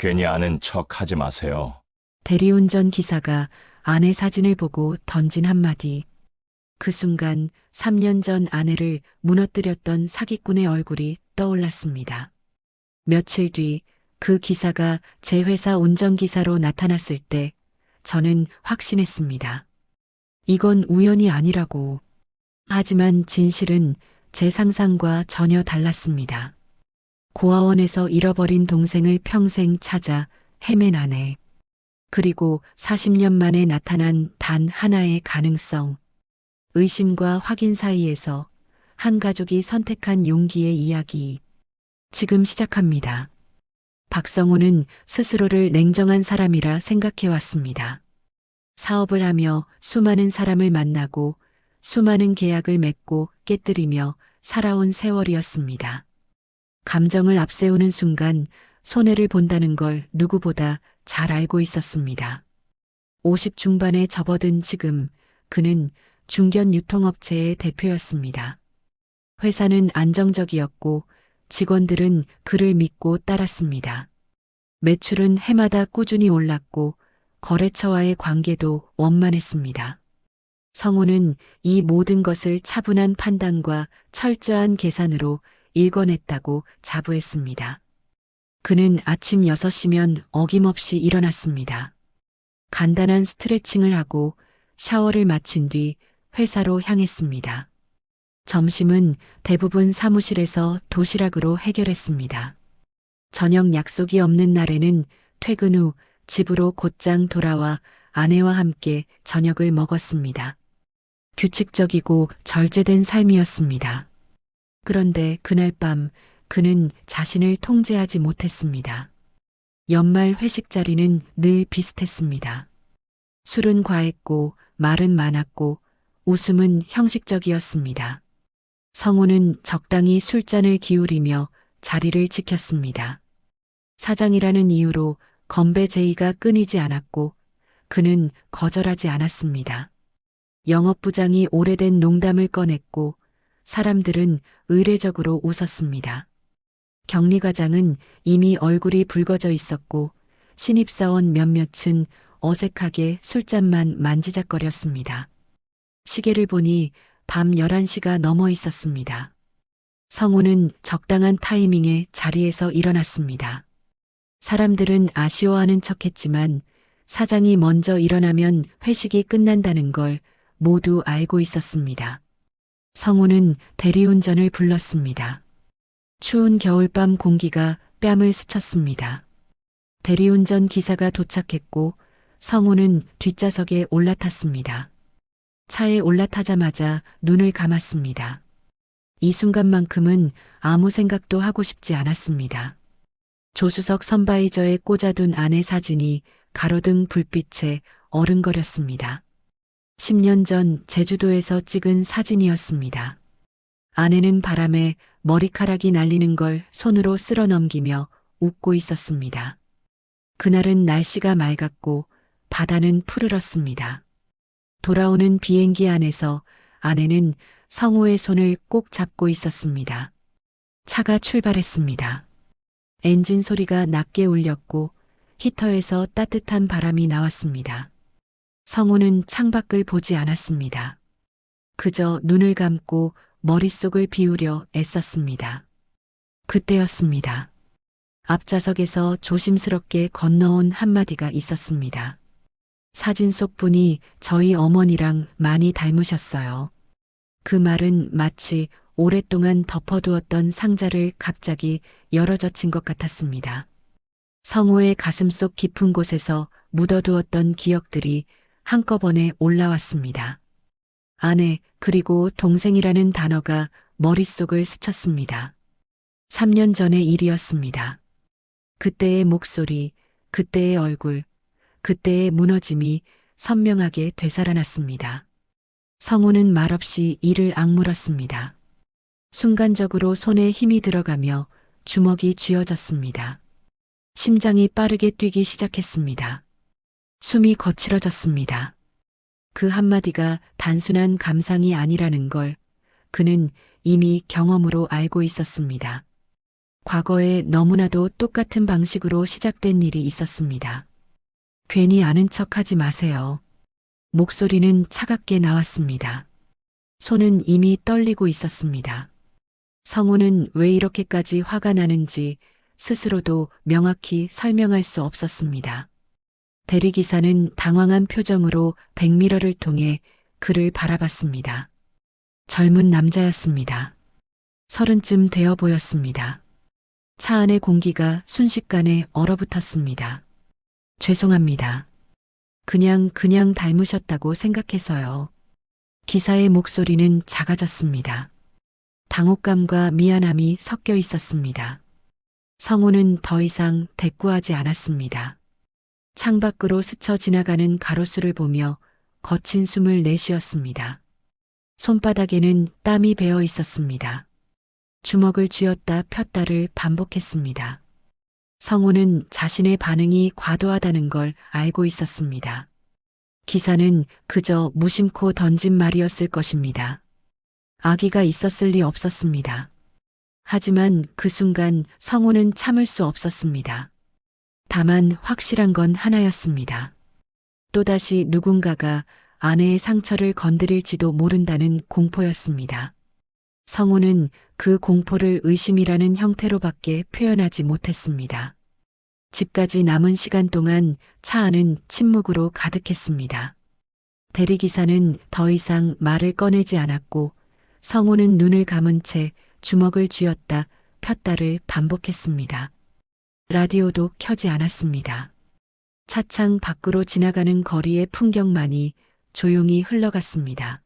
괜히 아는 척 하지 마세요. 대리운전 기사가 아내 사진을 보고 던진 한마디. 그 순간 3년 전 아내를 무너뜨렸던 사기꾼의 얼굴이 떠올랐습니다. 며칠 뒤 그 기사가 제 회사 운전기사로 나타났을 때 저는 확신했습니다. 이건 우연이 아니라고. 하지만 진실은 제 상상과 전혀 달랐습니다. 고아원에서 잃어버린 동생을 평생 찾아 헤맨 아내. 그리고 40년 만에 나타난 단 하나의 가능성. 의심과 확인 사이에서 한 가족이 선택한 용기의 이야기. 지금 시작합니다. 박성호는 스스로를 냉정한 사람이라 생각해왔습니다. 사업을 하며 수많은 사람을 만나고 수많은 계약을 맺고 깨뜨리며 살아온 세월이었습니다. 감정을 앞세우는 순간 손해를 본다는 걸 누구보다 잘 알고 있었습니다. 50 중반에 접어든 지금 그는 중견 유통업체의 대표였습니다. 회사는 안정적이었고 직원들은 그를 믿고 따랐습니다. 매출은 해마다 꾸준히 올랐고 거래처와의 관계도 원만했습니다. 성우는 이 모든 것을 차분한 판단과 철저한 계산으로 일궈냈다고 자부했습니다. 그는 아침 6시면 어김없이 일어났습니다. 간단한 스트레칭을 하고 샤워를 마친 뒤 회사로 향했습니다. 점심은 대부분 사무실에서 도시락으로 해결했습니다. 저녁 약속이 없는 날에는 퇴근 후 집으로 곧장 돌아와 아내와 함께 저녁을 먹었습니다. 규칙적이고 절제된 삶이었습니다. 그런데 그날 밤 그는 자신을 통제하지 못했습니다. 연말 회식 자리는 늘 비슷했습니다. 술은 과했고 말은 많았고 웃음은 형식적이었습니다. 성우는 적당히 술잔을 기울이며 자리를 지켰습니다. 사장이라는 이유로 건배 제의가 끊이지 않았고 그는 거절하지 않았습니다. 영업부장이 오래된 농담을 꺼냈고 사람들은 의례적으로 웃었습니다. 격리과장은 이미 얼굴이 붉어져 있었고 신입사원 몇몇은 어색하게 술잔만 만지작거렸습니다. 시계를 보니 밤 11시가 넘어 있었습니다. 성우는 적당한 타이밍에 자리에서 일어났습니다. 사람들은 아쉬워하는 척했지만 사장이 먼저 일어나면 회식이 끝난다는 걸 모두 알고 있었습니다. 성우는 대리운전을 불렀습니다. 추운 겨울밤 공기가 뺨을 스쳤습니다. 대리운전 기사가 도착했고 성우는 뒷좌석에 올라탔습니다. 차에 올라타자마자 눈을 감았습니다. 이 순간만큼은 아무 생각도 하고 싶지 않았습니다. 조수석 선바이저에 꽂아둔 아내 사진이 가로등 불빛에 어른거렸습니다. 10년 전 제주도에서 찍은 사진이었습니다. 아내는 바람에 머리카락이 날리는 걸 손으로 쓸어 넘기며 웃고 있었습니다. 그날은 날씨가 맑았고 바다는 푸르렀습니다. 돌아오는 비행기 안에서 아내는 성우의 손을 꼭 잡고 있었습니다. 차가 출발했습니다. 엔진 소리가 낮게 울렸고 히터에서 따뜻한 바람이 나왔습니다. 성우는 창밖을 보지 않았습니다. 그저 눈을 감고 머릿속을 비우려 애썼습니다. 그때였습니다. 앞좌석에서 조심스럽게 건너온 한마디가 있었습니다. 사진 속 분이 저희 어머니랑 많이 닮으셨어요. 그 말은 마치 오랫동안 덮어두었던 상자를 갑자기 열어젖힌 것 같았습니다. 성우의 가슴속 깊은 곳에서 묻어두었던 기억들이 한꺼번에 올라왔습니다. 아내 그리고 동생이라는 단어가 머릿속을 스쳤습니다. 3년 전의 일이었습니다. 그때의 목소리, 그때의 얼굴, 그때의 무너짐이 선명하게 되살아났습니다. 성우는 말없이 이를 악물었습니다. 순간적으로 손에 힘이 들어가며 주먹이 쥐어졌습니다. 심장이 빠르게 뛰기 시작했습니다. 숨이 거칠어졌습니다. 그 한마디가 단순한 감상이 아니라는 걸 그는 이미 경험으로 알고 있었습니다. 과거에 너무나도 똑같은 방식으로 시작된 일이 있었습니다. 괜히 아는 척 하지 마세요. 목소리는 차갑게 나왔습니다. 손은 이미 떨리고 있었습니다. 성우는 왜 이렇게까지 화가 나는지 스스로도 명확히 설명할 수 없었습니다. 대리기사는 당황한 표정으로 백미러를 통해 그를 바라봤습니다. 젊은 남자였습니다. 30쯤 되어 보였습니다. 차 안의 공기가 순식간에 얼어붙었습니다. 죄송합니다. 그냥 닮으셨다고 생각해서요. 기사의 목소리는 작아졌습니다. 당혹감과 미안함이 섞여 있었습니다. 성우는 더 이상 대꾸하지 않았습니다. 창밖으로 스쳐 지나가는 가로수를 보며 거친 숨을 내쉬었습니다. 손바닥에는 땀이 배어 있었습니다. 주먹을 쥐었다 폈다를 반복했습니다. 성우는 자신의 반응이 과도하다는 걸 알고 있었습니다. 기사는 그저 무심코 던진 말이었을 것입니다. 악의가 있었을 리 없었습니다. 하지만 그 순간 성우는 참을 수 없었습니다. 다만 확실한 건 하나였습니다. 또다시 누군가가 아내의 상처를 건드릴지도 모른다는 공포였습니다. 성우는 그 공포를 의심이라는 형태로밖에 표현하지 못했습니다. 집까지 남은 시간 동안 차 안은 침묵으로 가득했습니다. 대리기사는 더 이상 말을 꺼내지 않았고 성우는 눈을 감은 채 주먹을 쥐었다 폈다를 반복했습니다. 라디오도 켜지 않았습니다. 차창 밖으로 지나가는 거리의 풍경만이 조용히 흘러갔습니다.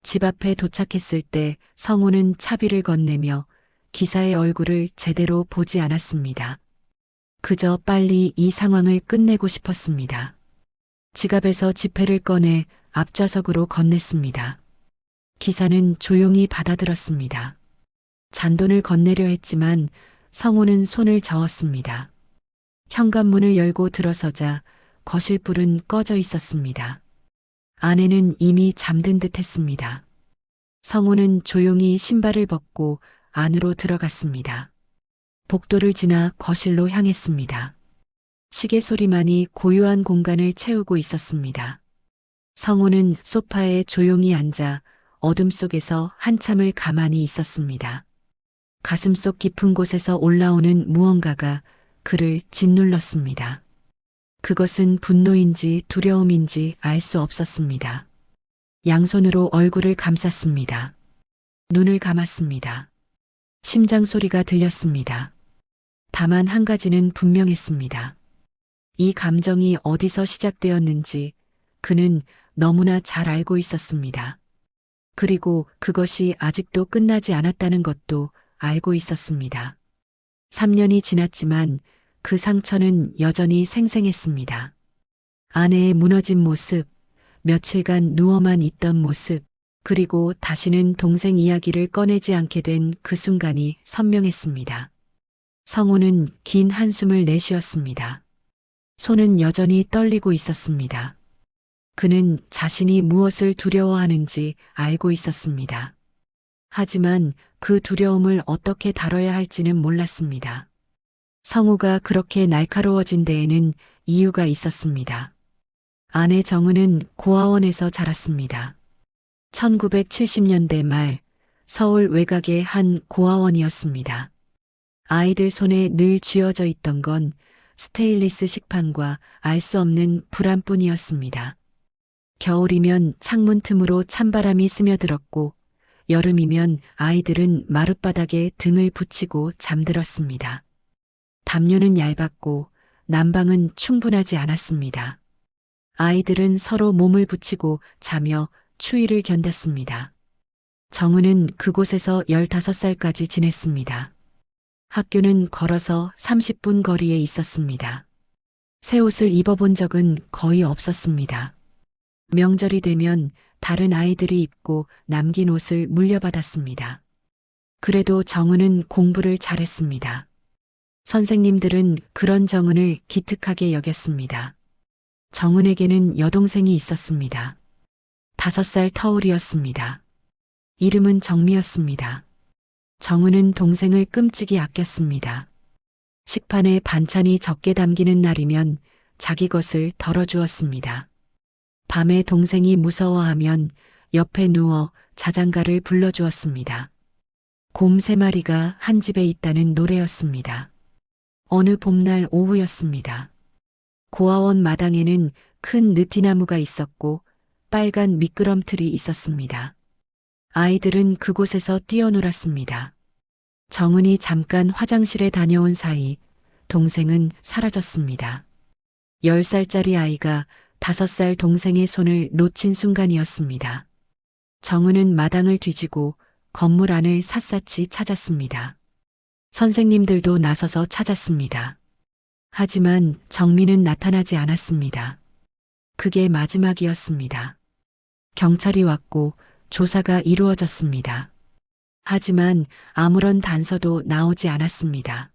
집 앞에 도착했을 때 성우는 차비를 건네며 기사의 얼굴을 제대로 보지 않았습니다. 그저 빨리 이 상황을 끝내고 싶었습니다. 지갑에서 지폐를 꺼내 앞좌석으로 건넸습니다. 기사는 조용히 받아들었습니다. 잔돈을 건네려 했지만 성우는 손을 저었습니다. 현관문을 열고 들어서자 거실 불은 꺼져 있었습니다. 아내는 이미 잠든 듯 했습니다. 성우는 조용히 신발을 벗고 안으로 들어갔습니다. 복도를 지나 거실로 향했습니다. 시계 소리만이 고요한 공간을 채우고 있었습니다. 성우는 소파에 조용히 앉아 어둠 속에서 한참을 가만히 있었습니다. 가슴속 깊은 곳에서 올라오는 무언가가 그를 짓눌렀습니다. 그것은 분노인지 두려움인지 알 수 없었습니다. 양손으로 얼굴을 감쌌습니다. 눈을 감았습니다. 심장 소리가 들렸습니다. 다만 한 가지는 분명했습니다. 이 감정이 어디서 시작되었는지 그는 너무나 잘 알고 있었습니다. 그리고 그것이 아직도 끝나지 않았다는 것도 알고 있었습니다. 3년이 지났지만 그 상처는 여전히 생생했습니다. 아내의 무너진 모습, 며칠간 누워만 있던 모습, 그리고 다시는 동생 이야기를 꺼내지 않게 된 그 순간이 선명했습니다. 성우는 긴 한숨을 내쉬었습니다. 손은 여전히 떨리고 있었습니다. 그는 자신이 무엇을 두려워하는지 알고 있었습니다. 하지만 그 두려움을 어떻게 다뤄야 할지는 몰랐습니다. 성우가 그렇게 날카로워진 데에는 이유가 있었습니다. 아내 정은은 고아원에서 자랐습니다. 1970년대 말 서울 외곽의 한 고아원이었습니다. 아이들 손에 늘 쥐어져 있던 건 스테인리스 식판과 알 수 없는 불안뿐이었습니다. 겨울이면 창문 틈으로 찬바람이 스며들었고 여름이면 아이들은 마룻바닥에 등을 붙이고 잠들었습니다. 담요는 얇았고 난방은 충분하지 않았습니다. 아이들은 서로 몸을 붙이고 자며 추위를 견뎠습니다. 정은은 그곳에서 15살까지 지냈습니다. 학교는 걸어서 30분 거리에 있었습니다. 새 옷을 입어본 적은 거의 없었습니다. 명절이 되면 다른 아이들이 입고 남긴 옷을 물려받았습니다. 그래도 정은은 공부를 잘했습니다. 선생님들은 그런 정은을 기특하게 여겼습니다. 정은에게는 여동생이 있었습니다. 5살 터울이었습니다. 이름은 정미였습니다. 정은은 동생을 끔찍이 아꼈습니다. 식판에 반찬이 적게 담기는 날이면 자기 것을 덜어주었습니다. 밤에 동생이 무서워하면 옆에 누워 자장가를 불러주었습니다. 곰 3마리가 한 집에 있다는 노래였습니다. 어느 봄날 오후였습니다. 고아원 마당에는 큰 느티나무가 있었고 빨간 미끄럼틀이 있었습니다. 아이들은 그곳에서 뛰어놀았습니다. 정은이 잠깐 화장실에 다녀온 사이 동생은 사라졌습니다. 10살짜리 아이가 5살 동생의 손을 놓친 순간이었습니다. 정은은 마당을 뒤지고 건물 안을 샅샅이 찾았습니다. 선생님들도 나서서 찾았습니다. 하지만 정민은 나타나지 않았습니다. 그게 마지막이었습니다. 경찰이 왔고 조사가 이루어졌습니다. 하지만 아무런 단서도 나오지 않았습니다.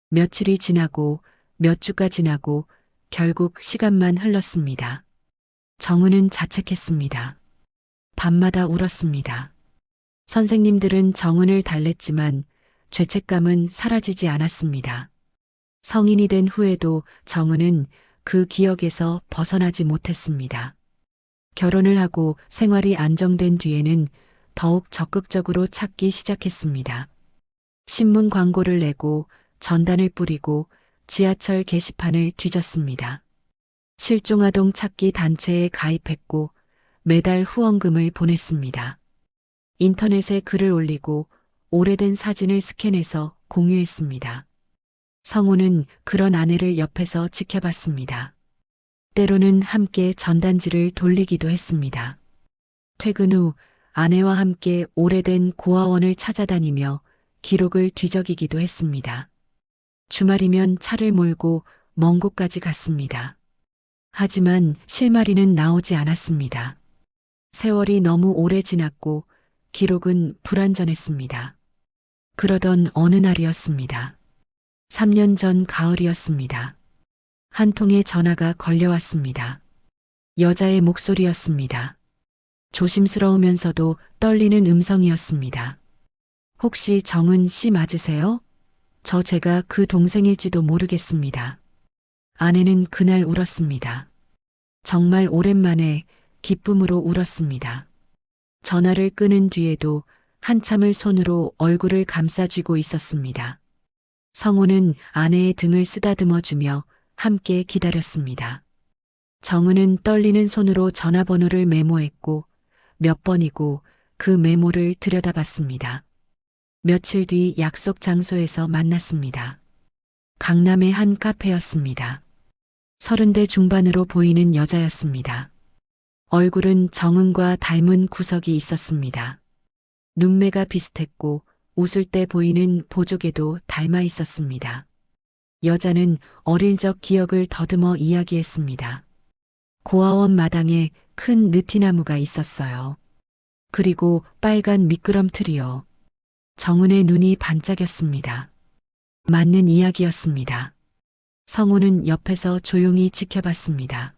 며칠이 지나고 몇 주가 지나고 결국 시간만 흘렀습니다. 정은은 자책했습니다. 밤마다 울었습니다. 선생님들은 정은을 달랬지만 죄책감은 사라지지 않았습니다. 성인이 된 후에도 정은은 그 기억에서 벗어나지 못했습니다. 결혼을 하고 생활이 안정된 뒤에는 더욱 적극적으로 찾기 시작했습니다. 신문 광고를 내고 전단을 뿌리고 지하철 게시판을 뒤졌습니다. 실종아동 찾기 단체에 가입했고 매달 후원금을 보냈습니다. 인터넷에 글을 올리고 오래된 사진을 스캔해서 공유했습니다. 성우는 그런 아내를 옆에서 지켜봤습니다. 때로는 함께 전단지를 돌리기도 했습니다. 퇴근 후 아내와 함께 오래된 고아원을 찾아다니며 기록을 뒤적이기도 했습니다. 주말이면 차를 몰고 먼 곳까지 갔습니다. 하지만 실마리는 나오지 않았습니다. 세월이 너무 오래 지났고 기록은 불완전했습니다. 그러던 어느 날이었습니다. 3년 전 가을이었습니다. 한 통의 전화가 걸려왔습니다. 여자의 목소리였습니다. 조심스러우면서도 떨리는 음성이었습니다. 혹시 정은 씨 맞으세요? 제가 그 동생일지도 모르겠습니다. 아내는 그날 울었습니다. 정말 오랜만에 기쁨으로 울었습니다. 전화를 끊은 뒤에도 한참을 손으로 얼굴을 감싸쥐고 있었습니다. 성우는 아내의 등을 쓰다듬어주며 함께 기다렸습니다. 정은은 떨리는 손으로 전화번호를 메모했고 몇 번이고 그 메모를 들여다봤습니다. 며칠 뒤 약속 장소에서 만났습니다. 강남의 한 카페였습니다. 30대 중반으로 보이는 여자였습니다. 얼굴은 정은과 닮은 구석이 있었습니다. 눈매가 비슷했고 웃을 때 보이는 보조개도 닮아 있었습니다. 여자는 어릴 적 기억을 더듬어 이야기했습니다. 고아원 마당에 큰 느티나무가 있었어요. 그리고 빨간 미끄럼틀이요. 정은의 눈이 반짝였습니다. 맞는 이야기였습니다. 성우는 옆에서 조용히 지켜봤습니다.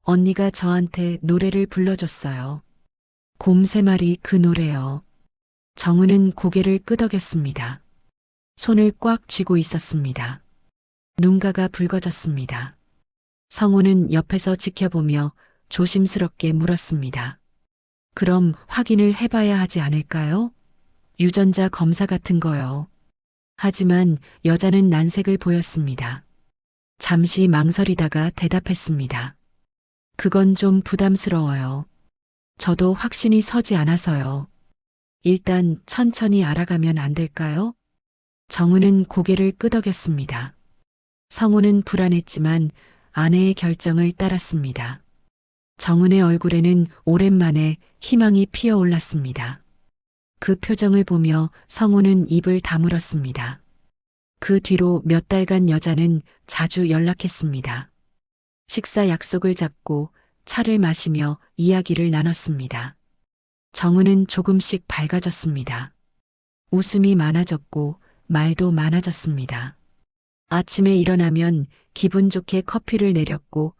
언니가 저한테 노래를 불러줬어요. 곰 3마리 그 노래요. 정은은 고개를 끄덕였습니다. 손을 꽉 쥐고 있었습니다. 눈가가 붉어졌습니다. 성우는 옆에서 지켜보며 조심스럽게 물었습니다. 그럼 확인을 해봐야 하지 않을까요? 유전자 검사 같은 거요. 하지만 여자는 난색을 보였습니다. 잠시 망설이다가 대답했습니다. 그건 좀 부담스러워요. 저도 확신이 서지 않아서요. 일단 천천히 알아가면 안 될까요? 정은은 고개를 끄덕였습니다. 성우는 불안했지만 아내의 결정을 따랐습니다. 정은의 얼굴에는 오랜만에 희망이 피어올랐습니다. 그 표정을 보며 성우는 입을 다물었습니다. 그 뒤로 몇 달간 여자는 자주 연락했습니다. 식사 약속을 잡고 차를 마시며 이야기를 나눴습니다. 정은은 조금씩 밝아졌습니다. 웃음이 많아졌고 말도 많아졌습니다. 아침에 일어나면 기분 좋게 커피를 내렸고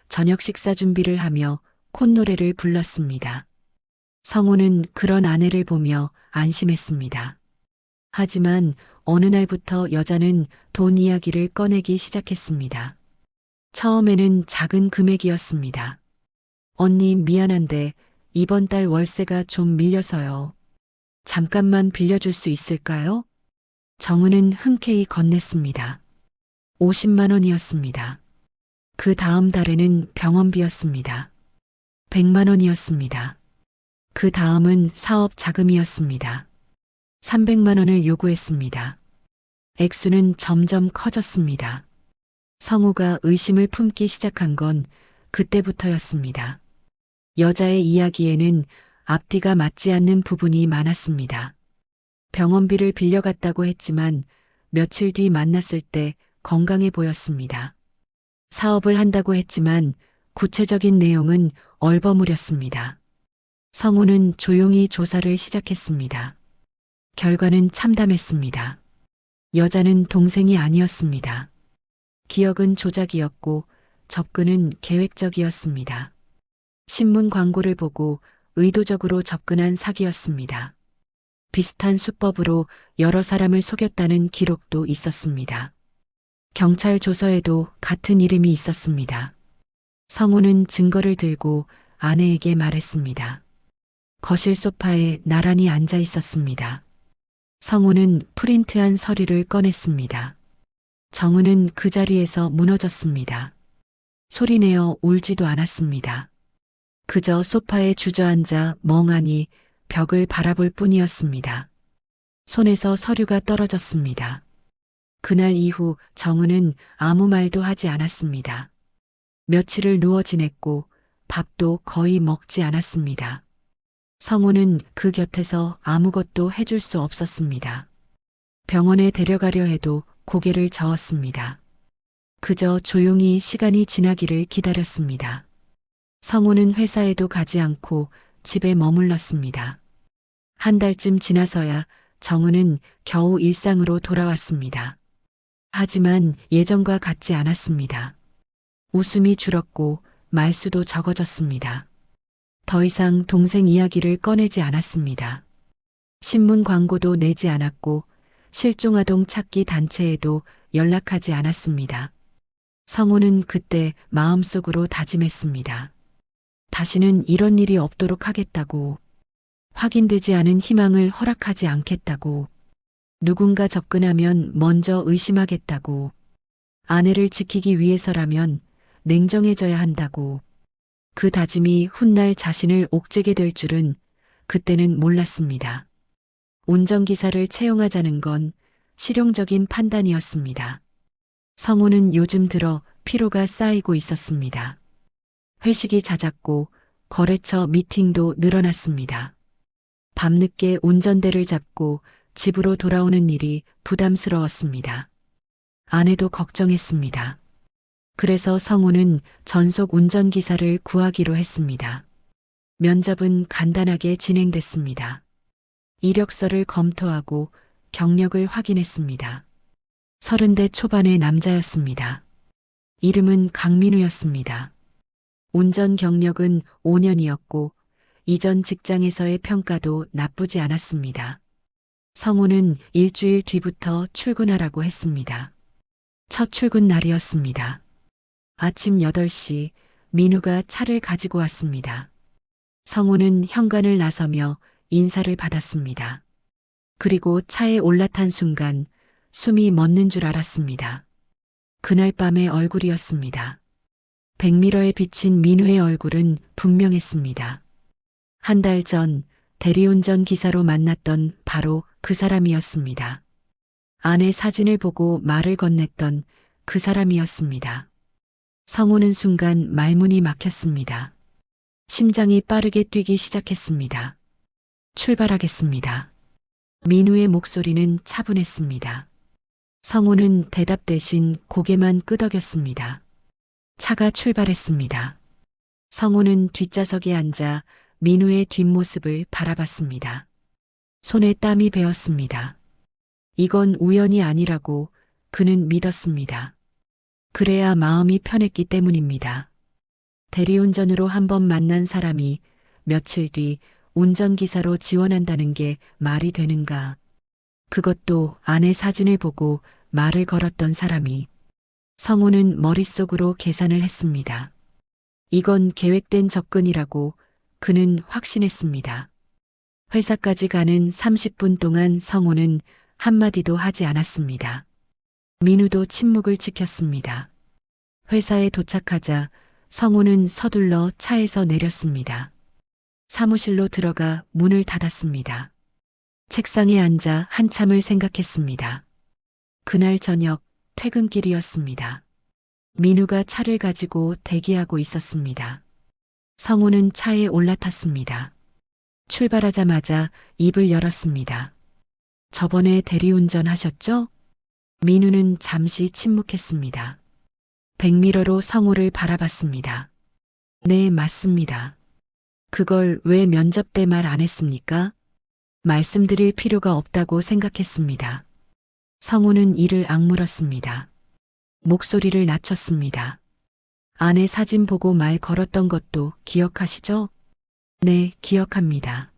저녁 식사 준비를 하며 콧노래를 불렀습니다. 성우는 그런 아내를 보며 안심했습니다. 하지만 어느 날부터 여자는 돈 이야기를 꺼내기 시작했습니다. 처음에는 작은 금액이었습니다. 언니 미안한데 이번 달 월세가 좀 밀려서요. 잠깐만 빌려줄 수 있을까요? 정은은 흔쾌히 건넸습니다. 50만 원이었습니다. 그 다음 달에는 병원비였습니다. 100만 원이었습니다. 그 다음은 사업 자금이었습니다. 300만 원을 요구했습니다. 액수는 점점 커졌습니다. 성우가 의심을 품기 시작한 건 그때부터였습니다. 여자의 이야기에는 앞뒤가 맞지 않는 부분이 많았습니다. 병원비를 빌려갔다고 했지만 며칠 뒤 만났을 때 건강해 보였습니다. 사업을 한다고 했지만 구체적인 내용은 얼버무렸습니다. 성우는 조용히 조사를 시작했습니다. 결과는 참담했습니다. 여자는 동생이 아니었습니다. 기억은 조작이었고 접근은 계획적이었습니다. 신문 광고를 보고 의도적으로 접근한 사기였습니다. 비슷한 수법으로 여러 사람을 속였다는 기록도 있었습니다. 경찰 조서에도 같은 이름이 있었습니다. 성우는 증거를 들고 아내에게 말했습니다. 거실 소파에 나란히 앉아 있었습니다. 성우는 프린트한 서류를 꺼냈습니다. 정은은 그 자리에서 무너졌습니다. 소리내어 울지도 않았습니다. 그저 소파에 주저앉아 멍하니 벽을 바라볼 뿐이었습니다. 손에서 서류가 떨어졌습니다. 그날 이후 정은은 아무 말도 하지 않았습니다. 며칠을 누워 지냈고 밥도 거의 먹지 않았습니다. 성우는 그 곁에서 아무것도 해줄 수 없었습니다. 병원에 데려가려 해도 고개를 저었습니다. 그저 조용히 시간이 지나기를 기다렸습니다. 성우는 회사에도 가지 않고 집에 머물렀습니다. 한 달쯤 지나서야 정은은 겨우 일상으로 돌아왔습니다. 하지만 예전과 같지 않았습니다. 웃음이 줄었고 말수도 적어졌습니다. 더 이상 동생 이야기를 꺼내지 않았습니다. 신문 광고도 내지 않았고 실종아동 찾기 단체에도 연락하지 않았습니다. 성우는 그때 마음속으로 다짐했습니다. 다시는 이런 일이 없도록 하겠다고, 확인되지 않은 희망을 허락하지 않겠다고, 누군가 접근하면 먼저 의심하겠다고, 아내를 지키기 위해서라면 냉정해져야 한다고, 그 다짐이 훗날 자신을 옥죄게 될 줄은 그때는 몰랐습니다. 운전기사를 채용하자는 건 실용적인 판단이었습니다. 성우는 요즘 들어 피로가 쌓이고 있었습니다. 회식이 잦았고 거래처 미팅도 늘어났습니다. 밤늦게 운전대를 잡고 집으로 돌아오는 일이 부담스러웠습니다. 아내도 걱정했습니다. 그래서 성우는 전속 운전기사를 구하기로 했습니다. 면접은 간단하게 진행됐습니다. 이력서를 검토하고 경력을 확인했습니다. 30대 초반의 남자였습니다. 이름은 강민우였습니다. 운전 경력은 5년이었고 이전 직장에서의 평가도 나쁘지 않았습니다. 성우는 일주일 뒤부터 출근하라고 했습니다. 첫 출근 날이었습니다. 아침 8시 민우가 차를 가지고 왔습니다. 성우는 현관을 나서며 인사를 받았습니다. 그리고 차에 올라탄 순간 숨이 멎는 줄 알았습니다. 그날 밤의 얼굴이었습니다. 백미러에 비친 민우의 얼굴은 분명했습니다. 한 달 전 대리운전 기사로 만났던 바로 그 사람이었습니다. 아내 사진을 보고 말을 건넸던 그 사람이었습니다. 성우는 순간 말문이 막혔습니다. 심장이 빠르게 뛰기 시작했습니다. 출발하겠습니다. 민우의 목소리는 차분했습니다. 성우는 대답 대신 고개만 끄덕였습니다. 차가 출발했습니다. 성우는 뒷좌석에 앉아 민우의 뒷모습을 바라봤습니다. 손에 땀이 배었습니다. 이건 우연이 아니라고 그는 믿었습니다. 그래야 마음이 편했기 때문입니다. 대리운전으로 한 번 만난 사람이 며칠 뒤 운전기사로 지원한다는 게 말이 되는가. 그것도 아내 사진을 보고 말을 걸었던 사람이. 성우는 머릿속으로 계산을 했습니다. 이건 계획된 접근이라고 그는 확신했습니다. 회사까지 가는 30분 동안 성우는 한마디도 하지 않았습니다. 민우도 침묵을 지켰습니다. 회사에 도착하자 성우는 서둘러 차에서 내렸습니다. 사무실로 들어가 문을 닫았습니다. 책상에 앉아 한참을 생각했습니다. 그날 저녁 퇴근길이었습니다. 민우가 차를 가지고 대기하고 있었습니다. 성우는 차에 올라탔습니다. 출발하자마자 입을 열었습니다. 저번에 대리운전 하셨죠? 민우는 잠시 침묵했습니다. 백미러로 성우를 바라봤습니다. 네, 맞습니다. 그걸 왜 면접 때 말 안 했습니까? 말씀드릴 필요가 없다고 생각했습니다. 성우는 이를 악물었습니다. 목소리를 낮췄습니다. 아내 사진 보고 말 걸었던 것도 기억하시죠? 네, 기억합니다.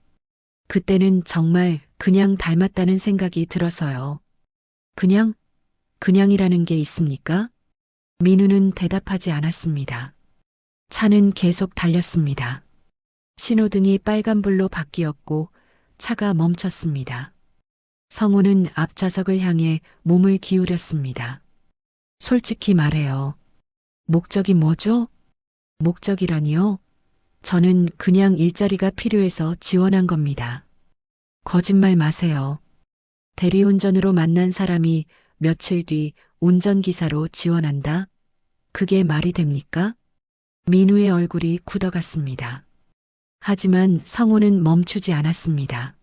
그때는 정말 그냥 닮았다는 생각이 들어서요. 그냥이라는 게 있습니까? 민우는 대답하지 않았습니다. 차는 계속 달렸습니다. 신호등이 빨간불로 바뀌었고 차가 멈췄습니다. 성우는 앞좌석을 향해 몸을 기울였습니다. 솔직히 말해요. 목적이 뭐죠? 목적이라니요? 저는 그냥 일자리가 필요해서 지원한 겁니다. 거짓말 마세요. 대리운전으로 만난 사람이 며칠 뒤 운전기사로 지원한다? 그게 말이 됩니까? 민우의 얼굴이 굳어갔습니다. 하지만 성우는 멈추지 않았습니다.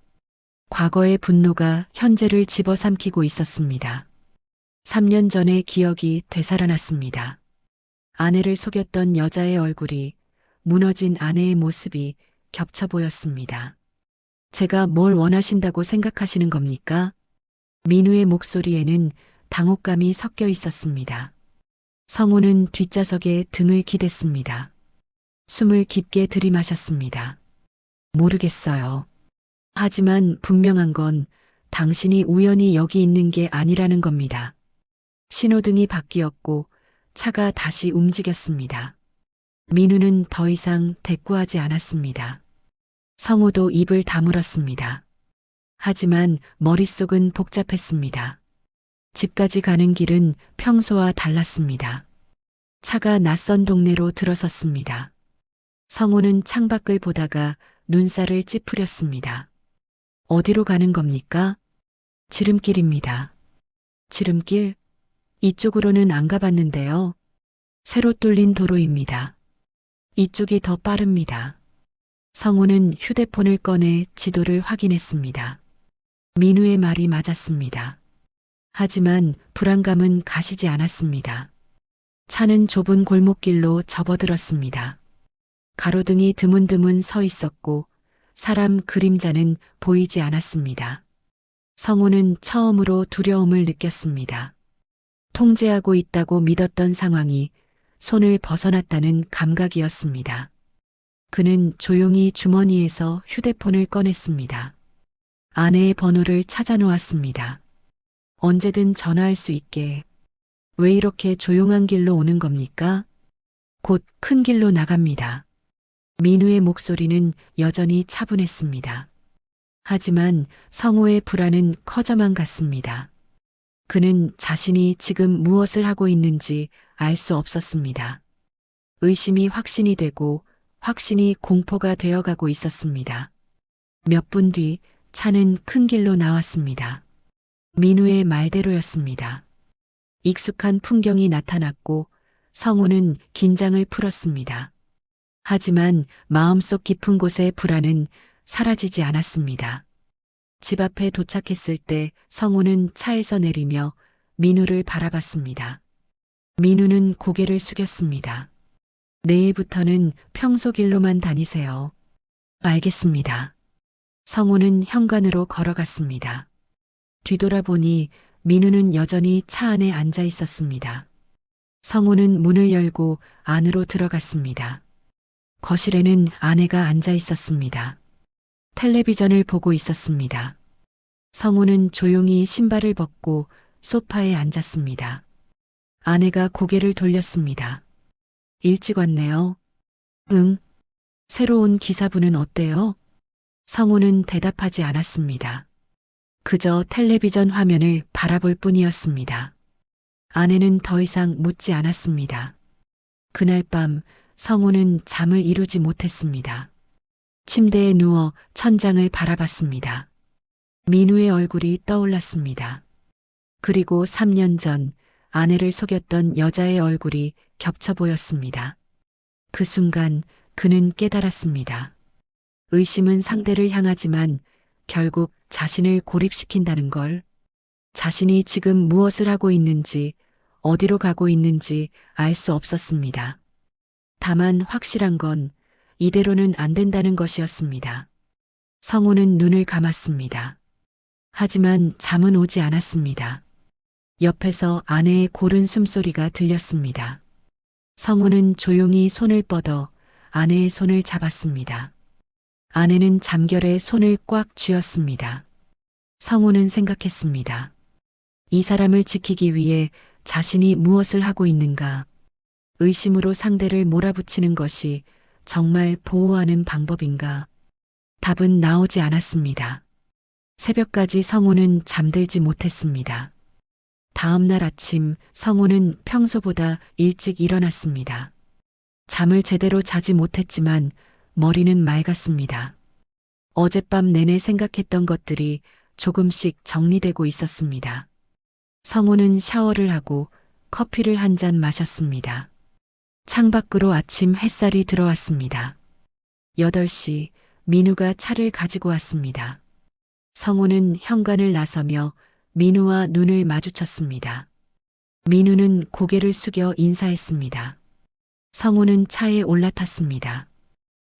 과거의 분노가 현재를 집어삼키고 있었습니다. 3년 전의 기억이 되살아났습니다. 아내를 속였던 여자의 얼굴이, 무너진 아내의 모습이 겹쳐 보였습니다. 제가 뭘 원하신다고 생각하시는 겁니까? 민우의 목소리에는 당혹감이 섞여 있었습니다. 성우는 뒷좌석에 등을 기댔습니다. 숨을 깊게 들이마셨습니다. 모르겠어요. 하지만 분명한 건 당신이 우연히 여기 있는 게 아니라는 겁니다. 신호등이 바뀌었고 차가 다시 움직였습니다. 민우는 더 이상 대꾸하지 않았습니다. 성우도 입을 다물었습니다. 하지만 머릿속은 복잡했습니다. 집까지 가는 길은 평소와 달랐습니다. 차가 낯선 동네로 들어섰습니다. 성우는 창밖을 보다가 눈살을 찌푸렸습니다. 어디로 가는 겁니까? 지름길입니다. 지름길? 이쪽으로는 안 가봤는데요. 새로 뚫린 도로입니다. 이쪽이 더 빠릅니다. 성우는 휴대폰을 꺼내 지도를 확인했습니다. 민우의 말이 맞았습니다. 하지만 불안감은 가시지 않았습니다. 차는 좁은 골목길로 접어들었습니다. 가로등이 드문드문 서 있었고 사람 그림자는 보이지 않았습니다. 성우는 처음으로 두려움을 느꼈습니다. 통제하고 있다고 믿었던 상황이 손을 벗어났다는 감각이었습니다. 그는 조용히 주머니에서 휴대폰을 꺼냈습니다. 아내의 번호를 찾아놓았습니다. 언제든 전화할 수 있게. 왜 이렇게 조용한 길로 오는 겁니까? 곧 큰 길로 나갑니다. 민우의 목소리는 여전히 차분했습니다. 하지만 성우의 불안은 커져만 갔습니다. 그는 자신이 지금 무엇을 하고 있는지 알 수 없었습니다. 의심이 확신이 되고 확신이 공포가 되어가고 있었습니다. 몇 분 뒤 차는 큰 길로 나왔습니다. 민우의 말대로였습니다. 익숙한 풍경이 나타났고 성우는 긴장을 풀었습니다. 하지만 마음속 깊은 곳의 불안은 사라지지 않았습니다. 집 앞에 도착했을 때 성우는 차에서 내리며 민우를 바라봤습니다. 민우는 고개를 숙였습니다. 내일부터는 평소 길로만 다니세요. 알겠습니다. 성우는 현관으로 걸어갔습니다. 뒤돌아보니 민우는 여전히 차 안에 앉아 있었습니다. 성우는 문을 열고 안으로 들어갔습니다. 거실에는 아내가 앉아 있었습니다. 텔레비전을 보고 있었습니다. 성우는 조용히 신발을 벗고 소파에 앉았습니다. 아내가 고개를 돌렸습니다. 일찍 왔네요. 응. 새로운 기사분은 어때요? 성우는 대답하지 않았습니다. 그저 텔레비전 화면을 바라볼 뿐이었습니다. 아내는 더 이상 묻지 않았습니다. 그날 밤 성우는 잠을 이루지 못했습니다. 침대에 누워 천장을 바라봤습니다. 민우의 얼굴이 떠올랐습니다. 그리고 3년 전 아내를 속였던 여자의 얼굴이 겹쳐 보였습니다. 그 순간 그는 깨달았습니다. 의심은 상대를 향하지만 결국 자신을 고립시킨다는 걸, 자신이 지금 무엇을 하고 있는지, 어디로 가고 있는지 알 수 없었습니다. 다만 확실한 건 이대로는 안 된다는 것이었습니다. 성우는 눈을 감았습니다. 하지만 잠은 오지 않았습니다. 옆에서 아내의 고른 숨소리가 들렸습니다. 성우는 조용히 손을 뻗어 아내의 손을 잡았습니다. 아내는 잠결에 손을 꽉 쥐었습니다. 성우는 생각했습니다. 이 사람을 지키기 위해 자신이 무엇을 하고 있는가? 의심으로 상대를 몰아붙이는 것이 정말 보호하는 방법인가? 답은 나오지 않았습니다. 새벽까지 성우는 잠들지 못했습니다. 다음 날 아침 성우는 평소보다 일찍 일어났습니다. 잠을 제대로 자지 못했지만 머리는 맑았습니다. 어젯밤 내내 생각했던 것들이 조금씩 정리되고 있었습니다. 성우는 샤워를 하고 커피를 한 잔 마셨습니다. 창밖으로 아침 햇살이 들어왔습니다. 8시 민우가 차를 가지고 왔습니다. 성우는 현관을 나서며 민우와 눈을 마주쳤습니다. 민우는 고개를 숙여 인사했습니다. 성우는 차에 올라탔습니다.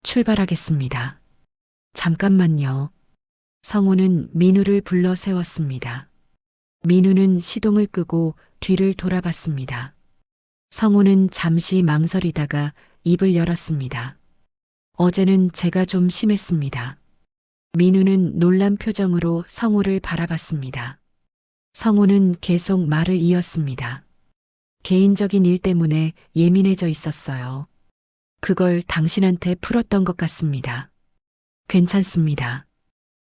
출발하겠습니다. 잠깐만요. 성우는 민우를 불러 세웠습니다. 민우는 시동을 끄고 뒤를 돌아봤습니다. 성우는 잠시 망설이다가 입을 열었습니다. 어제는 제가 좀 심했습니다. 민우는 놀란 표정으로 성우를 바라봤습니다. 성우는 계속 말을 이었습니다. 개인적인 일 때문에 예민해져 있었어요. 그걸 당신한테 풀었던 것 같습니다. 괜찮습니다.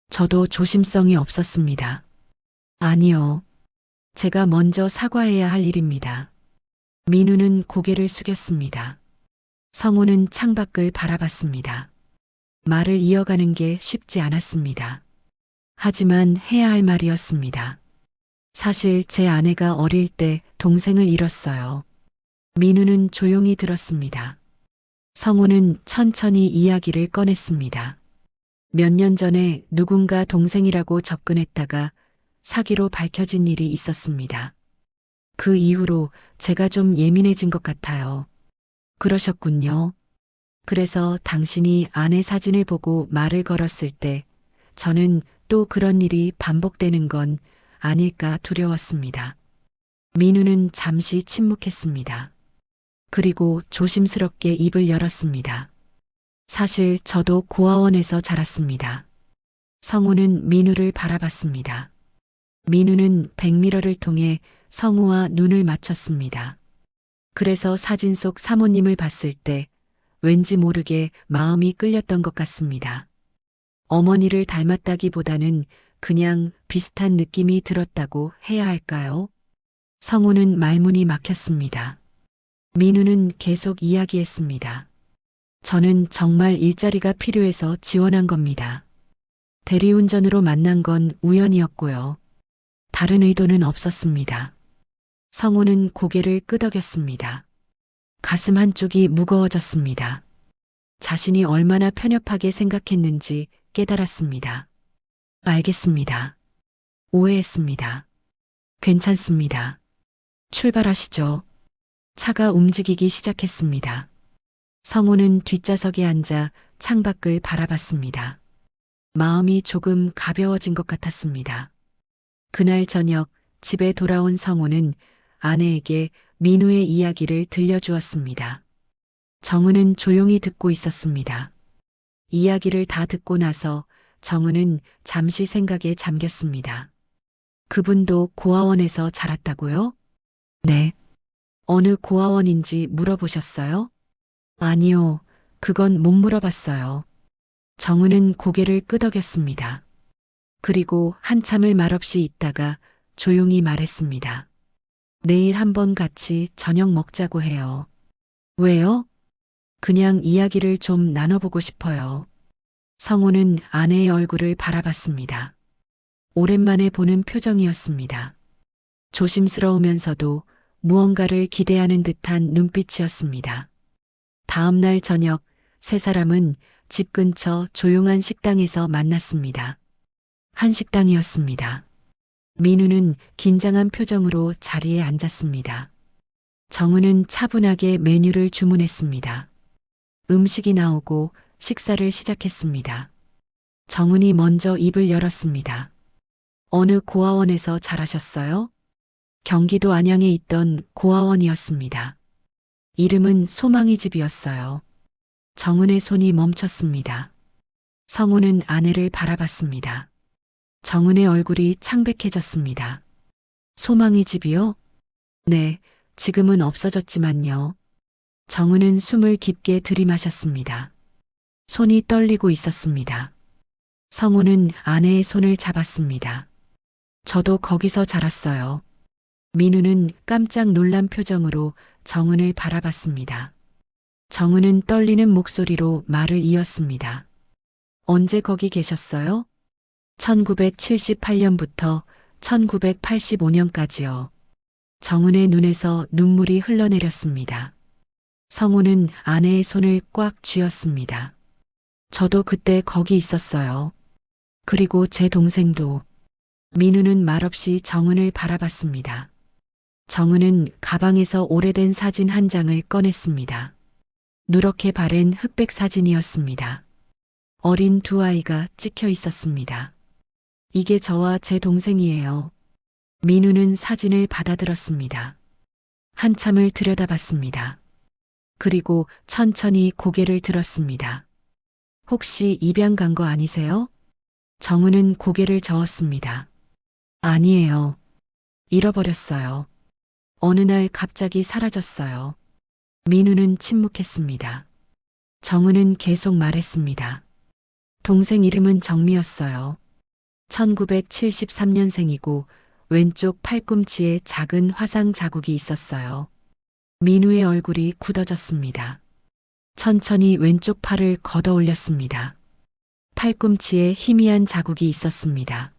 저도 조심성이 없었습니다. 아니요. 제가 먼저 사과해야 할 일입니다. 민우는 고개를 숙였습니다. 성우는 창밖을 바라봤습니다. 말을 이어가는 게 쉽지 않았습니다. 하지만 해야 할 말이었습니다. 사실 제 아내가 어릴 때 동생을 잃었어요. 민우는 조용히 들었습니다. 성우는 천천히 이야기를 꺼냈습니다. 몇 년 전에 누군가 동생이라고 접근했다가 사기로 밝혀진 일이 있었습니다. 그 이후로 제가 좀 예민해진 것 같아요. 그러셨군요. 그래서 당신이 아내 사진을 보고 말을 걸었을 때 저는 또 그런 일이 반복되는 건 아닐까 두려웠습니다. 민우는 잠시 침묵했습니다. 그리고 조심스럽게 입을 열었습니다. 사실 저도 고아원에서 자랐습니다. 성우는 민우를 바라봤습니다. 민우는 백미러를 통해 성우와 눈을 맞췄습니다. 그래서 사진 속 사모님을 봤을 때 왠지 모르게 마음이 끌렸던 것 같습니다. 어머니를 닮았다기보다는 그냥 비슷한 느낌이 들었다고 해야 할까요? 성우는 말문이 막혔습니다. 민우는 계속 이야기했습니다. 저는 정말 일자리가 필요해서 지원한 겁니다. 대리운전으로 만난 건 우연이었고요. 다른 의도는 없었습니다. 성우는 고개를 끄덕였습니다. 가슴 한쪽이 무거워졌습니다. 자신이 얼마나 편협하게 생각했는지 깨달았습니다. 알겠습니다. 오해했습니다. 괜찮습니다. 출발하시죠. 차가 움직이기 시작했습니다. 성우는 뒷좌석에 앉아 창밖을 바라봤습니다. 마음이 조금 가벼워진 것 같았습니다. 그날 저녁 집에 돌아온 성우는 아내에게 민우의 이야기를 들려주었습니다. 정은은 조용히 듣고 있었습니다. 이야기를 다 듣고 나서 정은은 잠시 생각에 잠겼습니다. 그분도 고아원에서 자랐다고요? 네. 어느 고아원인지 물어보셨어요? 아니요. 그건 못 물어봤어요. 정은은 고개를 끄덕였습니다. 그리고 한참을 말없이 있다가 조용히 말했습니다. 내일 한번 같이 저녁 먹자고 해요. 왜요? 그냥 이야기를 좀 나눠보고 싶어요. 성우는 아내의 얼굴을 바라봤습니다. 오랜만에 보는 표정이었습니다. 조심스러우면서도 무언가를 기대하는 듯한 눈빛이었습니다. 다음 날 저녁 세 사람은 집 근처 조용한 식당에서 만났습니다. 한식당이었습니다. 민우는 긴장한 표정으로 자리에 앉았습니다. 정은은 차분하게 메뉴를 주문했습니다. 음식이 나오고 식사를 시작했습니다. 정은이 먼저 입을 열었습니다. 어느 고아원에서 자라셨어요? 경기도 안양에 있던 고아원이었습니다. 이름은 소망이 집이었어요. 정은의 손이 멈췄습니다. 성우는 아내를 바라봤습니다. 정은의 얼굴이 창백해졌습니다. 소망이 집이요? 네, 지금은 없어졌지만요. 정은은 숨을 깊게 들이마셨습니다. 손이 떨리고 있었습니다. 성우는 아내의 손을 잡았습니다. 저도 거기서 자랐어요. 민우는 깜짝 놀란 표정으로 정은을 바라봤습니다. 정은은 떨리는 목소리로 말을 이었습니다. 언제 거기 계셨어요? 1978년부터 1985년까지요. 정은의 눈에서 눈물이 흘러내렸습니다. 성우는 아내의 손을 꽉 쥐었습니다. 저도 그때 거기 있었어요. 그리고 제 동생도. 민우는 말없이 정은을 바라봤습니다. 정은은 가방에서 오래된 사진 한 장을 꺼냈습니다. 누렇게 바랜 흑백 사진이었습니다. 어린 두 아이가 찍혀 있었습니다. 이게 저와 제 동생이에요. 민우는 사진을 받아들었습니다. 한참을 들여다봤습니다. 그리고 천천히 고개를 들었습니다. 혹시 입양 간 거 아니세요? 정은은 고개를 저었습니다. 아니에요. 잃어버렸어요. 어느 날 갑자기 사라졌어요. 민우는 침묵했습니다. 정은은 계속 말했습니다. 동생 이름은 정미였어요. 1973년생이고 왼쪽 팔꿈치에 작은 화상 자국이 있었어요. 민우의 얼굴이 굳어졌습니다. 천천히 왼쪽 팔을 걷어 올렸습니다. 팔꿈치에 희미한 자국이 있었습니다.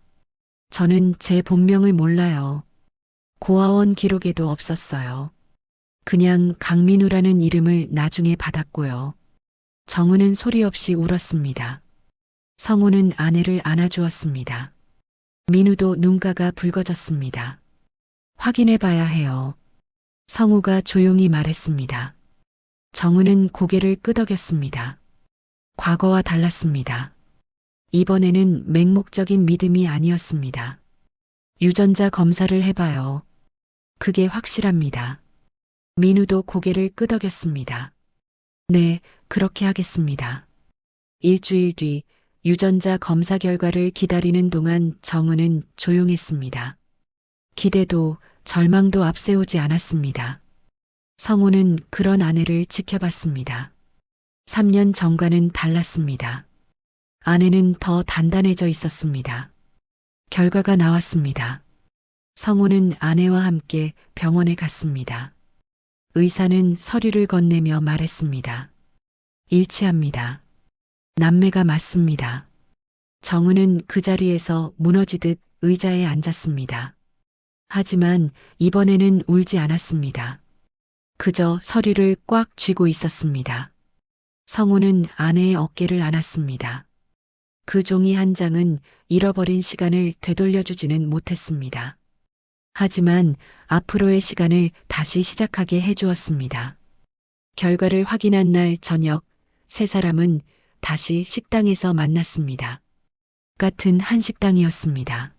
저는 제 본명을 몰라요. 고아원 기록에도 없었어요. 그냥 강민우라는 이름을 나중에 받았고요. 정은은 소리 없이 울었습니다. 성우는 아내를 안아주었습니다. 민우도 눈가가 붉어졌습니다. 확인해 봐야 해요. 성우가 조용히 말했습니다. 정은은 고개를 끄덕였습니다. 과거와 달랐습니다. 이번에는 맹목적인 믿음이 아니었습니다. 유전자 검사를 해봐요. 그게 확실합니다. 민우도 고개를 끄덕였습니다. 네, 그렇게 하겠습니다. 일주일 뒤 유전자 검사 결과를 기다리는 동안 정은은 조용했습니다. 기대도 절망도 앞세우지 않았습니다. 성우는 그런 아내를 지켜봤습니다. 3년 전과는 달랐습니다. 아내는 더 단단해져 있었습니다. 결과가 나왔습니다. 성우는 아내와 함께 병원에 갔습니다. 의사는 서류를 건네며 말했습니다. 일치합니다. 남매가 맞습니다. 정은은 그 자리에서 무너지듯 의자에 앉았습니다. 하지만 이번에는 울지 않았습니다. 그저 서류를 꽉 쥐고 있었습니다. 성우는 아내의 어깨를 안았습니다. 그 종이 한 장은 잃어버린 시간을 되돌려주지는 못했습니다. 하지만 앞으로의 시간을 다시 시작하게 해주었습니다. 결과를 확인한 날 저녁, 세 사람은 다시 식당에서 만났습니다. 같은 한식당이었습니다.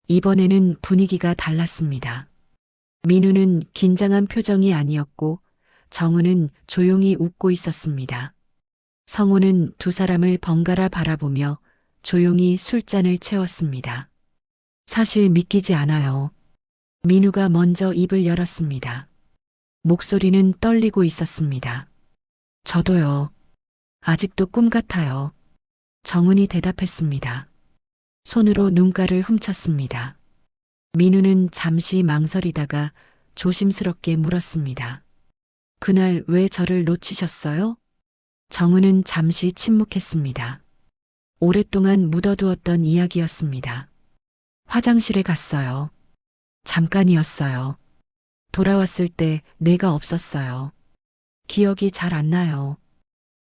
이번에는 분위기가 달랐습니다. 민우는 긴장한 표정이 아니었고 정은은 조용히 웃고 있었습니다. 성우는 두 사람을 번갈아 바라보며 조용히 술잔을 채웠습니다. 사실 믿기지 않아요. 민우가 먼저 입을 열었습니다. 목소리는 떨리고 있었습니다. 저도요. 아직도 꿈 같아요. 정은이 대답했습니다. 손으로 눈가를 훔쳤습니다. 민우는 잠시 망설이다가 조심스럽게 물었습니다. 그날 왜 저를 놓치셨어요? 정은은 잠시 침묵했습니다. 오랫동안 묻어두었던 이야기였습니다. 화장실에 갔어요. 잠깐이었어요. 돌아왔을 때 내가 없었어요. 기억이 잘 안 나요.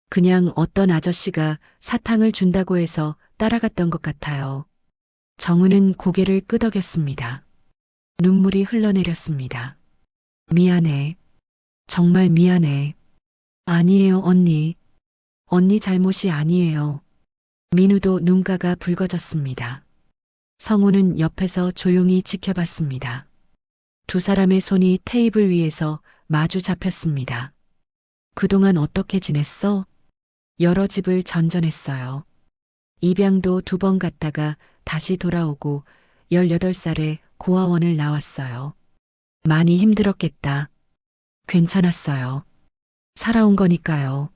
그냥 어떤 아저씨가 사탕을 준다고 해서 따라갔던 것 같아요. 정은은 고개를 끄덕였습니다. 눈물이 흘러내렸습니다. 미안해. 정말 미안해. 아니에요, 언니. 언니 잘못이 아니에요. 민우도 눈가가 붉어졌습니다. 성우는 옆에서 조용히 지켜봤습니다. 두 사람의 손이 테이블 위에서 마주 잡혔습니다. 그동안 어떻게 지냈어? 여러 집을 전전했어요. 입양도 2번 갔다가 다시 돌아오고 18살에 고아원을 나왔어요. 많이 힘들었겠다. 괜찮았어요. 살아온 거니까요.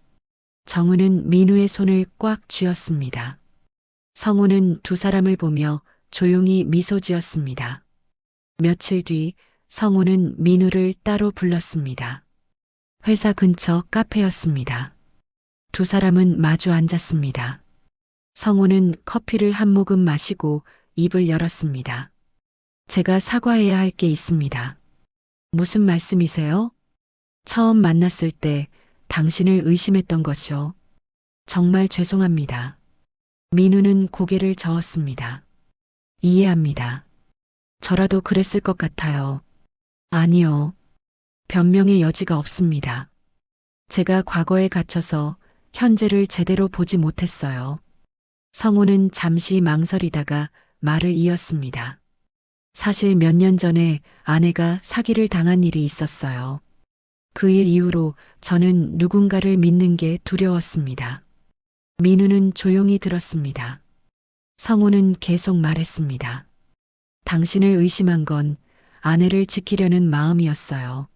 정은은 민우의 손을 꽉 쥐었습니다. 성우는 두 사람을 보며 조용히 미소 지었습니다. 며칠 뒤 성우는 민우를 따로 불렀습니다. 회사 근처 카페였습니다. 두 사람은 마주 앉았습니다. 성우는 커피를 한 모금 마시고 입을 열었습니다. 제가 사과해야 할 게 있습니다. 무슨 말씀이세요? 처음 만났을 때 당신을 의심했던 거죠. 정말 죄송합니다. 민우는 고개를 저었습니다. 이해합니다. 저라도 그랬을 것 같아요. 아니요. 변명의 여지가 없습니다. 제가 과거에 갇혀서 현재를 제대로 보지 못했어요. 성우는 잠시 망설이다가 말을 이었습니다. 사실 몇 년 전에 아내가 사기를 당한 일이 있었어요. 그 일 이후로 저는 누군가를 믿는 게 두려웠습니다. 민우는 조용히 들었습니다. 성우는 계속 말했습니다. 당신을 의심한 건 아내를 지키려는 마음이었어요.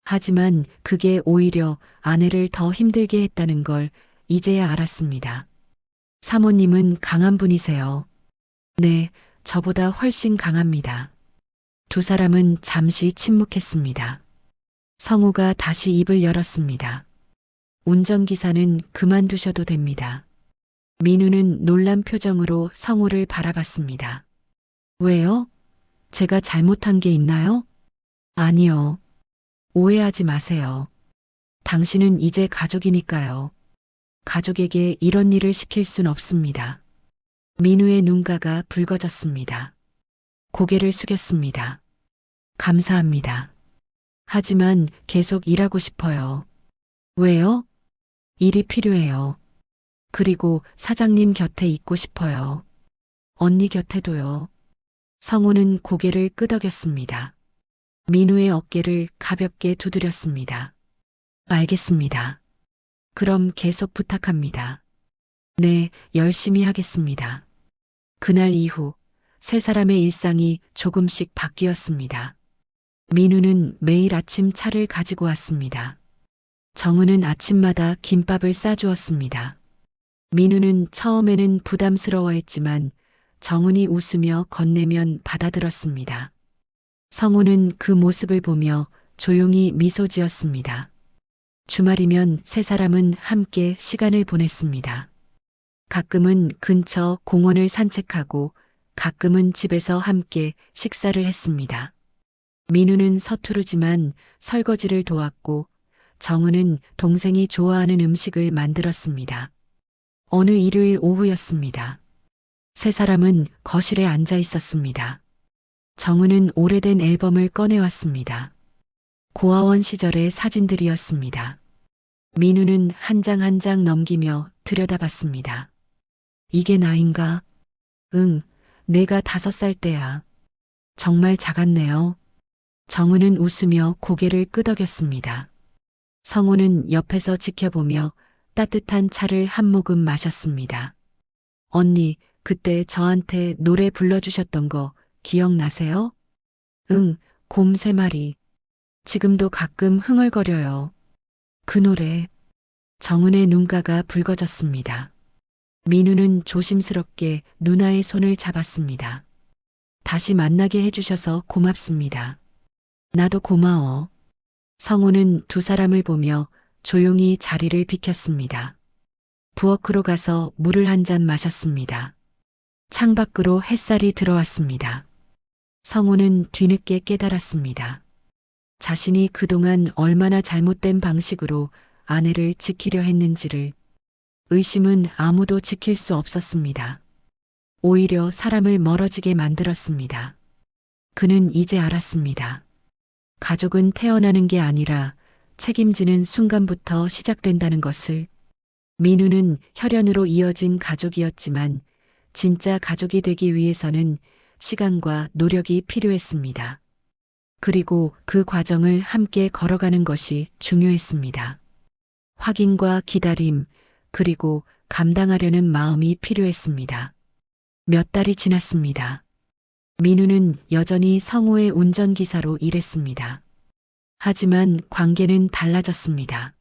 하지만 그게 오히려 아내를 더 힘들게 했다는 걸 이제야 알았습니다. 사모님은 강한 분이세요. 네, 저보다 훨씬 강합니다. 두 사람은 잠시 침묵했습니다. 성우가 다시 입을 열었습니다. 운전기사는 그만두셔도 됩니다. 민우는 놀란 표정으로 성우를 바라봤습니다. 왜요? 제가 잘못한 게 있나요? 아니요. 오해하지 마세요. 당신은 이제 가족이니까요. 가족에게 이런 일을 시킬 순 없습니다. 민우의 눈가가 붉어졌습니다. 고개를 숙였습니다. 감사합니다. 하지만 계속 일하고 싶어요. 왜요? 일이 필요해요. 그리고 사장님 곁에 있고 싶어요. 언니 곁에도요. 성우는 고개를 끄덕였습니다. 민우의 어깨를 가볍게 두드렸습니다. 알겠습니다. 그럼 계속 부탁합니다. 네, 열심히 하겠습니다. 그날 이후 세 사람의 일상이 조금씩 바뀌었습니다. 민우는 매일 아침 차를 가지고 왔습니다. 정은은 아침마다 김밥을 싸주었습니다. 민우는 처음에는 부담스러워했지만 정은이 웃으며 건네면 받아들었습니다. 성우는 그 모습을 보며 조용히 미소 지었습니다. 주말이면 세 사람은 함께 시간을 보냈습니다. 가끔은 근처 공원을 산책하고 가끔은 집에서 함께 식사를 했습니다. 민우는 서투르지만 설거지를 도왔고 정은은 동생이 좋아하는 음식을 만들었습니다. 어느 일요일 오후였습니다. 세 사람은 거실에 앉아 있었습니다. 정은은 오래된 앨범을 꺼내왔습니다. 고아원 시절의 사진들이었습니다. 민우는 한 장 한 장 넘기며 들여다봤습니다. 이게 나인가? 응, 내가 5살 때야. 정말 작았네요. 정은은 웃으며 고개를 끄덕였습니다. 성우는 옆에서 지켜보며 따뜻한 차를 한 모금 마셨습니다. 언니, 그때 저한테 노래 불러주셨던 거 기억나세요? 응, 곰 3마리. 지금도 가끔 흥얼거려요. 그 노래. 정은의 눈가가 붉어졌습니다. 민우는 조심스럽게 누나의 손을 잡았습니다. 다시 만나게 해주셔서 고맙습니다. 나도 고마워. 성우는 두 사람을 보며 조용히 자리를 비켰습니다. 부엌으로 가서 물을 한 잔 마셨습니다. 창밖으로 햇살이 들어왔습니다. 성우는 뒤늦게 깨달았습니다. 자신이 그동안 얼마나 잘못된 방식으로 아내를 지키려 했는지를. 의심은 아무도 지킬 수 없었습니다. 오히려 사람을 멀어지게 만들었습니다. 그는 이제 알았습니다. 가족은 태어나는 게 아니라 책임지는 순간부터 시작된다는 것을. 민우는 혈연으로 이어진 가족이었지만 진짜 가족이 되기 위해서는 시간과 노력이 필요했습니다. 그리고 그 과정을 함께 걸어가는 것이 중요했습니다. 확인과 기다림, 그리고 감당하려는 마음이 필요했습니다. 몇 달이 지났습니다. 민우는 여전히 성우의 운전기사로 일했습니다. 하지만 관계는 달라졌습니다.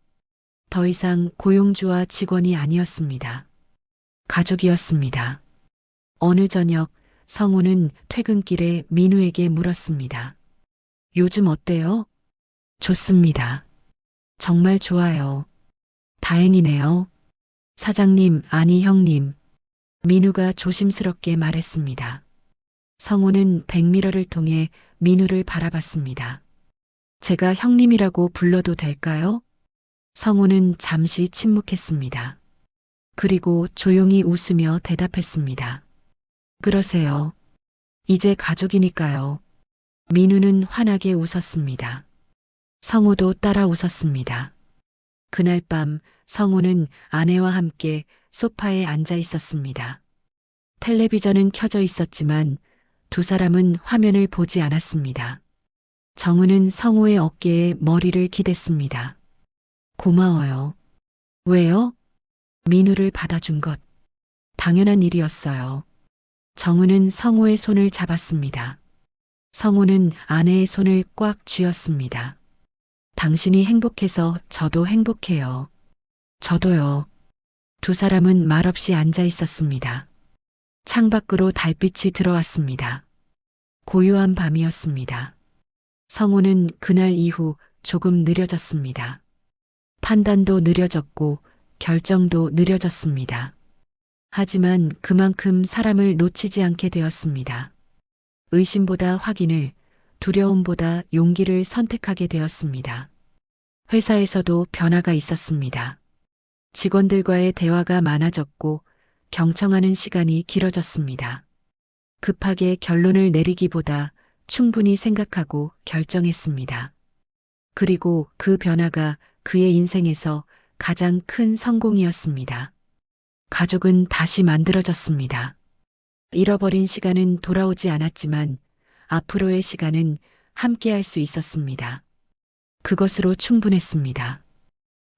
더 이상 고용주와 직원이 아니었습니다. 가족이었습니다. 어느 저녁 성우는 퇴근길에 민우에게 물었습니다. 요즘 어때요? 좋습니다. 정말 좋아요. 다행이네요. 사장님, 아니 형님. 민우가 조심스럽게 말했습니다. 성우는 백미러를 통해 민우를 바라봤습니다. 제가 형님이라고 불러도 될까요? 성우는 잠시 침묵했습니다. 그리고 조용히 웃으며 대답했습니다. 그러세요. 이제 가족이니까요. 민우는 환하게 웃었습니다. 성우도 따라 웃었습니다. 그날 밤 성우는 아내와 함께 소파에 앉아 있었습니다. 텔레비전은 켜져 있었지만 두 사람은 화면을 보지 않았습니다. 정은은 성우의 어깨에 머리를 기댔습니다. 고마워요. 왜요? 민우를 받아준 것. 당연한 일이었어요. 정은은 성우의 손을 잡았습니다. 성우는 아내의 손을 꽉 쥐었습니다. 당신이 행복해서 저도 행복해요. 저도요. 두 사람은 말없이 앉아 있었습니다. 창밖으로 달빛이 들어왔습니다. 고요한 밤이었습니다. 성우는 그날 이후 조금 느려졌습니다. 판단도 느려졌고 결정도 느려졌습니다. 하지만 그만큼 사람을 놓치지 않게 되었습니다. 의심보다 확인을, 두려움보다 용기를 선택하게 되었습니다. 회사에서도 변화가 있었습니다. 직원들과의 대화가 많아졌고 경청하는 시간이 길어졌습니다. 급하게 결론을 내리기보다 충분히 생각하고 결정했습니다. 그리고 그 변화가 그의 인생에서 가장 큰 성공이었습니다. 가족은 다시 만들어졌습니다. 잃어버린 시간은 돌아오지 않았지만 앞으로의 시간은 함께할 수 있었습니다. 그것으로 충분했습니다.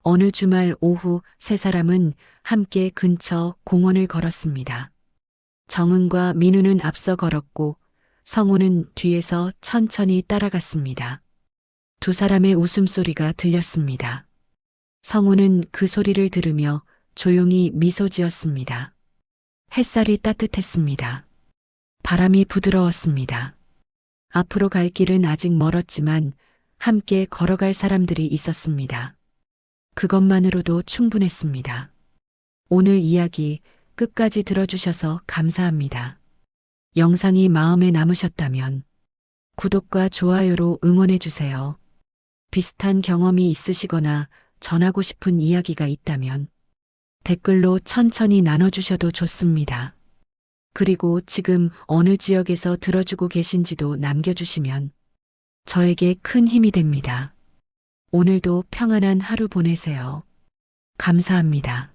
어느 주말 오후 세 사람은 함께 근처 공원을 걸었습니다. 정은과 민우는 앞서 걸었고 성우는 뒤에서 천천히 따라갔습니다. 두 사람의 웃음소리가 들렸습니다. 성우는 그 소리를 들으며 조용히 미소 지었습니다. 햇살이 따뜻했습니다. 바람이 부드러웠습니다. 앞으로 갈 길은 아직 멀었지만 함께 걸어갈 사람들이 있었습니다. 그것만으로도 충분했습니다. 오늘 이야기 끝까지 들어주셔서 감사합니다. 영상이 마음에 남으셨다면 구독과 좋아요로 응원해주세요. 비슷한 경험이 있으시거나 전하고 싶은 이야기가 있다면 댓글로 천천히 나눠주셔도 좋습니다. 그리고 지금 어느 지역에서 들어주고 계신지도 남겨주시면 저에게 큰 힘이 됩니다. 오늘도 평안한 하루 보내세요. 감사합니다.